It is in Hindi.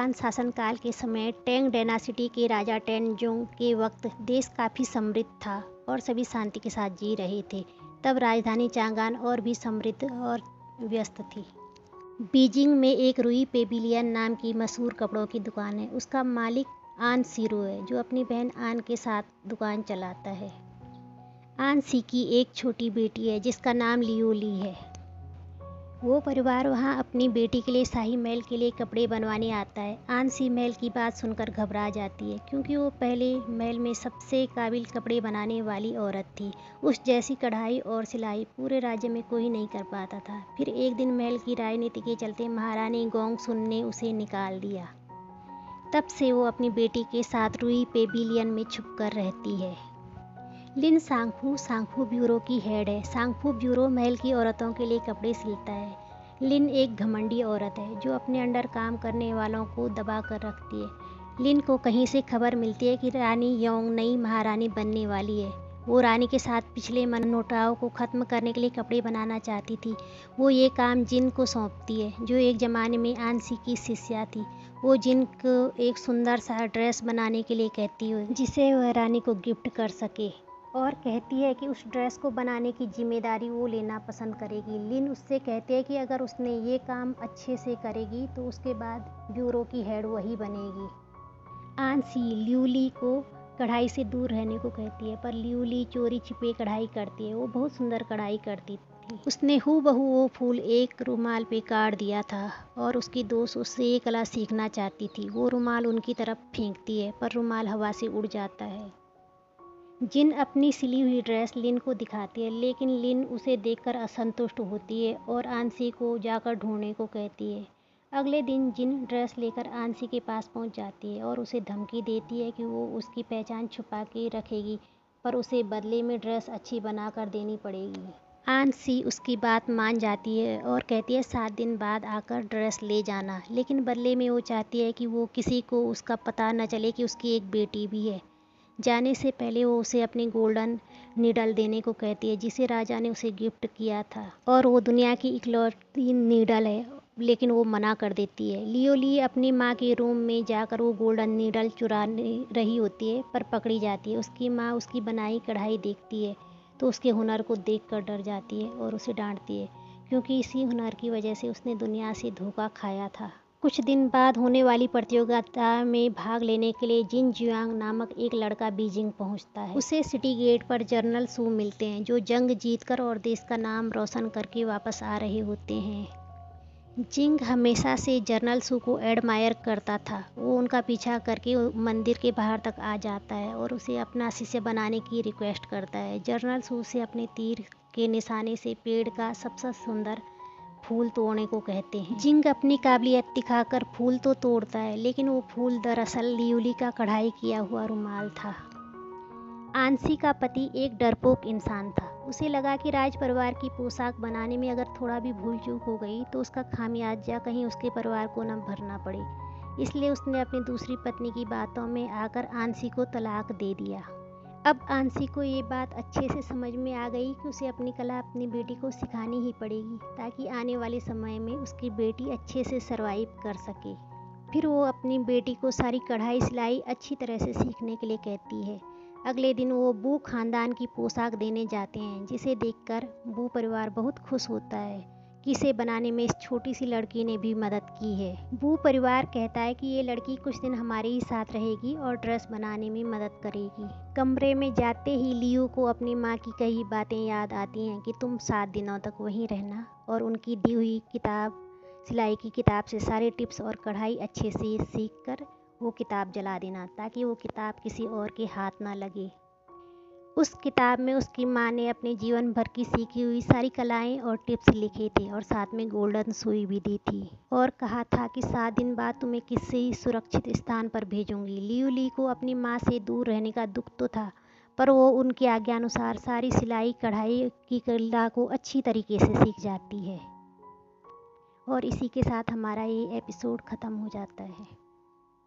तालिबान शासनकाल के समय टैंग डायनासिटी के राजा टेनजोंग के वक्त देश काफ़ी समृद्ध था और सभी शांति के साथ जी रहे थे। तब राजधानी चांगान और भी समृद्ध और व्यस्त थी। बीजिंग में एक रुई पेविलियन नाम की मशहूर कपड़ों की दुकान है। उसका मालिक आन सीरो है, जो अपनी बहन आन के साथ दुकान चलाता है। आन सी की एक छोटी बेटी है जिसका नाम लियू ली है। वो परिवार वहाँ अपनी बेटी के लिए शाही महल के लिए कपड़े बनवाने आता है। आन सी महल की बात सुनकर घबरा जाती है, क्योंकि वो पहले महल में सबसे काबिल कपड़े बनाने वाली औरत थी। उस जैसी कढ़ाई और सिलाई पूरे राज्य में कोई नहीं कर पाता था। फिर एक दिन महल की राजनीति के चलते महारानी गोंगसुन ने उसे निकाल दिया। तब से वो अपनी बेटी के साथ रुई पेविलियन में छुप कर रहती है। लिन सांगफू ब्यूरो की हेड है। सांगफू ब्यूरो महल की औरतों के लिए कपड़े सिलता है। लिन एक घमंडी औरत है जो अपने अंडर काम करने वालों को दबा कर रखती है। लिन को कहीं से खबर मिलती है कि रानी योंग नई महारानी बनने वाली है। वो रानी के साथ पिछले मनमुटाव को ख़त्म करने के लिए कपड़े बनाना चाहती थी। वो ये काम जिन को सौंपती है, जो एक ज़माने में आनसी की शिष्या थी। वो जिन को एक सुंदर सा ड्रेस बनाने के लिए कहती है, जिसे वह रानी को गिफ्ट कर सके, और कहती है कि उस ड्रेस को बनाने की जिम्मेदारी वो लेना पसंद करेगी। लिन उससे कहती है कि अगर उसने ये काम अच्छे से करेगी तो उसके बाद ब्यूरो की हेड वही बनेगी। आन सी लियू ली को कढ़ाई से दूर रहने को कहती है, पर लियू ली चोरी छिपे कढ़ाई करती है। वो बहुत सुंदर कढ़ाई करती थी। उसने हूबहू वो फूल एक रुमाल पे काट दिया था और उसकी दोस्त उससे ये कला सीखना चाहती थी। वो रुमाल उनकी तरफ फेंकती है, पर रुमाल हवा से उड़ जाता है। जिन अपनी सिली हुई ड्रेस लिन को दिखाती है, लेकिन लिन उसे देखकर असंतुष्ट होती है और आनसी को जाकर ढूंढने को कहती है। अगले दिन जिन ड्रेस लेकर आनसी के पास पहुंच जाती है और उसे धमकी देती है कि वो उसकी पहचान छुपा के रखेगी, पर उसे बदले में ड्रेस अच्छी बना कर देनी पड़ेगी। आनसी उसकी बात मान जाती है और कहती है 7 दिन बाद आकर ड्रेस ले जाना, लेकिन बदले में वो चाहती है कि वो किसी को उसका पता न चले कि उसकी एक बेटी भी है। जाने से पहले वो उसे अपनी गोल्डन नीडल देने को कहती है, जिसे राजा ने उसे गिफ्ट किया था, और वो दुनिया की इकलौती नीडल है, लेकिन वो मना कर देती है। लियो ली अपनी माँ के रूम में जाकर वो गोल्डन नीडल चुरा रही होती है, पर पकड़ी जाती है। उसकी माँ उसकी बनाई कढ़ाई देखती है तो उसके हुनर को देखकर डर जाती है और उसे डांटती है, क्योंकि इसी हुनर की वजह से उसने दुनिया से धोखा खाया था। कुछ दिन बाद होने वाली प्रतियोगिता में भाग लेने के लिए जिन जियांग नामक एक लड़का बीजिंग पहुंचता है। उसे सिटी गेट पर जनरल सू मिलते हैं, जो जंग जीतकर और देश का नाम रोशन करके वापस आ रहे होते हैं। जिंग हमेशा से जनरल सू को एडमायर करता था। वो उनका पीछा करके मंदिर के बाहर तक आ जाता है और उसे अपना शिष्य बनाने की रिक्वेस्ट करता है। जनरल सू से अपने तीर के निशाने से पेड़ का सबसे सुंदर फूल तोड़ने को कहते हैं। जिंग अपनी काबिलियत दिखाकर फूल तो तोड़ता है, लेकिन वो फूल दरअसल लियूली का कढ़ाई किया हुआ रुमाल था। आनसी का पति एक डरपोक इंसान था। उसे लगा कि राज परिवार की पोशाक बनाने में अगर थोड़ा भी भूल चूक हो गई तो उसका खामियाजा कहीं उसके परिवार को न भरना पड़े। इसलिए उसने अपनी दूसरी पत्नी की बातों में आकर आनसी को तलाक दे दिया। अब आनसी को ये बात अच्छे से समझ में आ गई कि उसे अपनी कला अपनी बेटी को सिखानी ही पड़ेगी, ताकि आने वाले समय में उसकी बेटी अच्छे से सरवाइव कर सके। फिर वो अपनी बेटी को सारी कढ़ाई सिलाई अच्छी तरह से सीखने के लिए कहती है। अगले दिन वो बू खानदान की पोशाक देने जाते हैं, जिसे देखकर बू परिवार बहुत खुश होता है कि इसे बनाने में इस छोटी सी लड़की ने भी मदद की है। बू परिवार कहता है कि ये लड़की कुछ दिन हमारे ही साथ रहेगी और ड्रेस बनाने में मदद करेगी। कमरे में जाते ही लियू को अपनी माँ की कही बातें याद आती हैं कि तुम 7 दिनों तक वहीं रहना और उनकी दी हुई किताब सिलाई की किताब से सारे टिप्स और कढ़ाई अच्छे से सीख कर वो किताब जला देना, ताकि वो किताब किसी और के हाथ ना लगे। उस किताब में उसकी माँ ने अपने जीवन भर की सीखी हुई सारी कलाएं और टिप्स लिखे थे और साथ में गोल्डन सुई भी दी थी, और कहा था कि 7 दिन बाद तुम्हें किसी सुरक्षित स्थान पर भेजूंगी। लियू ली को अपनी माँ से दूर रहने का दुख तो था, पर वो उनकी आज्ञानुसार सारी सिलाई कढ़ाई की कला को अच्छी तरीके से सीख जाती है। और इसी के साथ हमारा ये एपिसोड ख़त्म हो जाता है।